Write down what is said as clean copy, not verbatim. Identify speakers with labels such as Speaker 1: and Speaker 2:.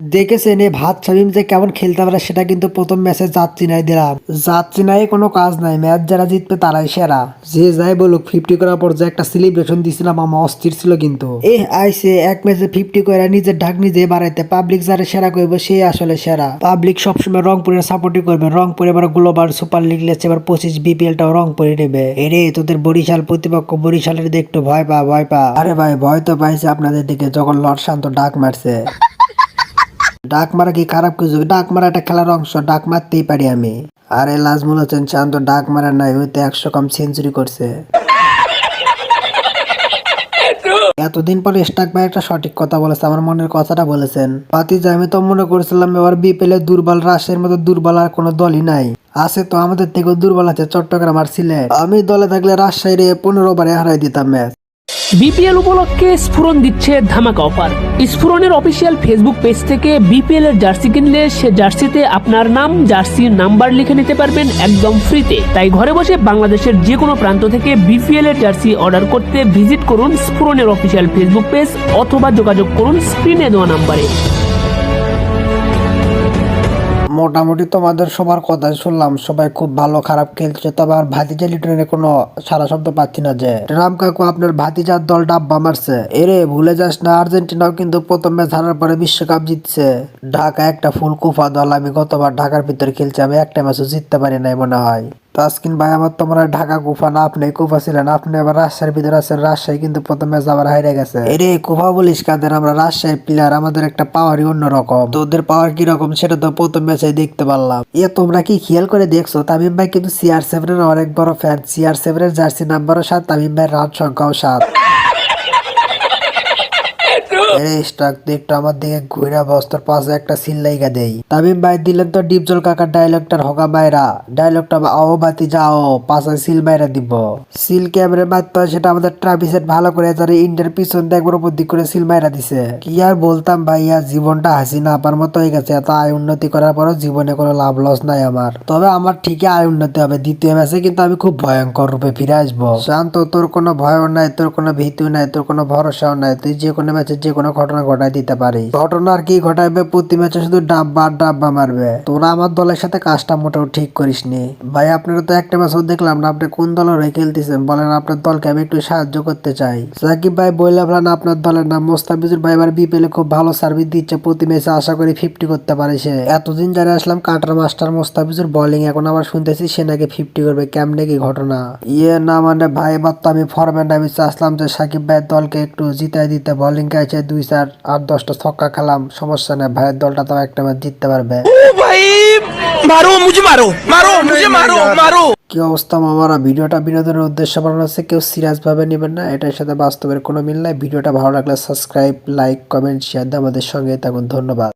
Speaker 1: দেখেছেন এই ভাত শামিম যে কেমন খেলতে পারে সেটা কিন্তু প্রথম ম্যাচে যাচ্ছি নাই দিলাম। যাচ্ছি নাই কোনো কাজ নাই, ম্যাচ যারা জিতবে তারাই সেরা। যে যাই বলুক 50 করার পর যে একটা সেলিব্রেশন দিছিলাম আমার অস্থির ছিল। কিন্তু আইসে এক ম্যাচে 50 করে নিজের ঢাক নিজে বাড়াইতে পাবলিক যারা সেরা করবে সে আসলে সেরা। পাবলিক সবসময় রংপুরের সাপোর্টই করবে। রংপুর এবার গ্লোবাল সুপার লিগ লেছে, এবার 25 বিপিএলটাও রংপুরে নেবে। এরে তোদের বরিশাল প্রতিপক্ষ, বরিশালের দিকে একটু ভয় পা ভয় পা। আরে ভাই ভয় তো পাইছে আপনাদের দিকে যখন লর্ড শান্ত ডাক মারছে। ডাক মারা কি খারাপ কিছু? ডাক মারা একটা খেলার অংশ, ডাক মারতেই পারি আমি। আরে লাজমুল হোসেন শান্ত ডাক মারা নাই, হইতে 100 কম সেঞ্চুরি করছে। এতদিন পরে স্টাক ভাই একটা সঠিক কথা বলেছে, আমার মনের কথাটা বলেছেন। পাতিজা আমি তো মনে করেছিলাম এবার বিপিএল দুর্বল রাজশাহীর মতো দুর্বল আর কোনো দলই নাই। আছে তো, আমাদের থেকেও দুর্বল আছে চট্টগ্রাম আর সিলেট। আমি দলে থাকলে রাজশাহীরে 15 ওভারে হারাই দিতাম ম্যাচ।
Speaker 2: বিপিএল উপলক্ষে স্ফুরন দিচ্ছে ধামাকা অফার। স্ফুরনের অফিসিয়াল ফেসবুক পেজ থেকে বিপিএল এর জার্সি কিনলে সে জার্সিতে আপনার নাম, জার্সির নাম্বার লিখে নিতে পারবেন একদম ফ্রিতে। তাই ঘরে বসে বাংলাদেশের যে কোনো প্রান্ত থেকে বিপিএল এর জার্সি অর্ডার করতে ভিজিট করুন স্ফুরনের অফিসিয়াল ফেসবুক পেজ অথবা যোগাযোগ করুন স্ক্রিনে দেওয়া নাম্বারে।
Speaker 1: মোটামুটি তোমাদের সবার কথা শুনলাম, সবাই খুব ভালো খারাপ খেলছে, তবে আর ভাতিজা লিটনের কোনো সারা শব্দ পাচ্ছি না। যে রাম কাকু আপনার ভাতিজার দল ডাব্বা মারছে, এরে ভুলে যাস না আর্জেন্টিনাও কিন্তু প্রথম ম্যাচ হারার পরে বিশ্বকাপ জিতছে। ঢাকা একটা ফুল কুফা দল, আমি গতবার ঢাকার ভিতরে খেলছি, আমি একটা ম্যাচও জিততে পারি নাই মনে হয়। তাসকিন ভাই আমার তোমরা ঢাকা কুফা না, আপনি কুফা ছিলেন, আপনি আবার রাজশাহীর ভিতরে আছেন। রাজশাহী কিন্তু প্রথম ম্যাচ আবার হারিয়ে গেছে। এরে কুফা বলিস কাদের? আমরা রাজশাহীর প্লেয়ার, আমাদের একটা পাওয়ারই অন্যরকম। তোদের পাওয়ার কিরকম সেটা তো প্রথম ম্যাচে দেখতে পারলাম। তোমরা কি খেয়াল করে দেখছো তামিম ভাই কিন্তু CR7 এর অনেক বড় ফ্যান। CR7 এর জার্সি নাম্বারও 7, তামিম ভাইয়ের রান সংখ্যাও 7। একটু আমার দিকে ঘুরা বস্তর পাশে একটা সিল লাইগা দেই। তামিম ভাই দিলেন তো ডিপজল কাকার ডায়লগটার হগা মাইরা, ডায়লগটা আও বাতি যাও পাশে সিল মাইরা দিব। সিল ক্যামেরা মারতে হয় সেটা আমাদের ট্রাভিসেট ভালো করে যারা ইন্ডিয়ার পিছন দিয়ে একবার উপর দিক করে সিল মাইরা দিছে। কি আর বলতাম ভাইয়া, জীবনটা হাসি না আপার মতো হয়ে গেছে। এত আয় উন্নতি করার পরও জীবনে কোনো লাভ লস নাই আমার। তবে আমার ঠিকই আয় উন্নতি হবে, দ্বিতীয় ম্যাচে কিন্তু আমি খুব ভয়ঙ্কর রূপে ফিরে আসবো। শান্ত, তোর কোনো ভয়ও নাই, তোর কোনো ভীতিও নাই, তোর কোনো ভরসাও নাই। তুই যে কোনো ম্যাচে যে কোনো ঘটনা ঘটাই দিতে পারিস। ঘটনা আর কি ঘটাইবে, প্রতি ম্যাচে শুধু ডাব্বা ডাব্বা মারবে। তোরা আমার দলের সাথে কাজটা মোটেও ঠিক করিস নি ভাই। আপনারা তো একটা ম্যাচও দেখলাম না, আপনি কোন দলের হয়ে খেলতেছেন বলেন? আপনার দলকে আমি একটু সাহায্য করতে চাই। সাকিব ভাই বললাম না আপনার দলের নাম। মোস্তাফিজুর ভাই এবার বিপিএল খুব ভালো সার্ভিস দিচ্ছে, প্রতি ম্যাচে আশা করি 50 করতে পারে সে। এতদিন যারা আসলাম কাটার মাস্টার মোস্তাফিজুর বোলিং, এখন আবার শুনতেছি সে নাকি 50 করবে। কেমনে কি ঘটনা? না মানে ভাই এবার তো আমি ফরম্যাট আমি চাচ্লাম যে সাকিব ভাইয়ের দলকে একটু জিতাই দিতে। বোলিং গাইছে 2-4 8-10টা ছক্কা খেলাম, সমস্যা নেই, ভাইয়ের দলটা তো একটা ম্যাচ জিততে পারবে। কি অবস্থা মামারা? ভিডিওটা বিনোদনের উদ্দেশ্যে বানানো হচ্ছে, কেউ সিরিয়াস ভাবে নেবেন না, এটার সাথে বাস্তবের কোনো মিল নাই। ভিডিওটা ভালো লাগলে সাবস্ক্রাইব, লাইক, কমেন্ট, শেয়ার দিয়ে আমাদের সঙ্গে থাকুন। ধন্যবাদ।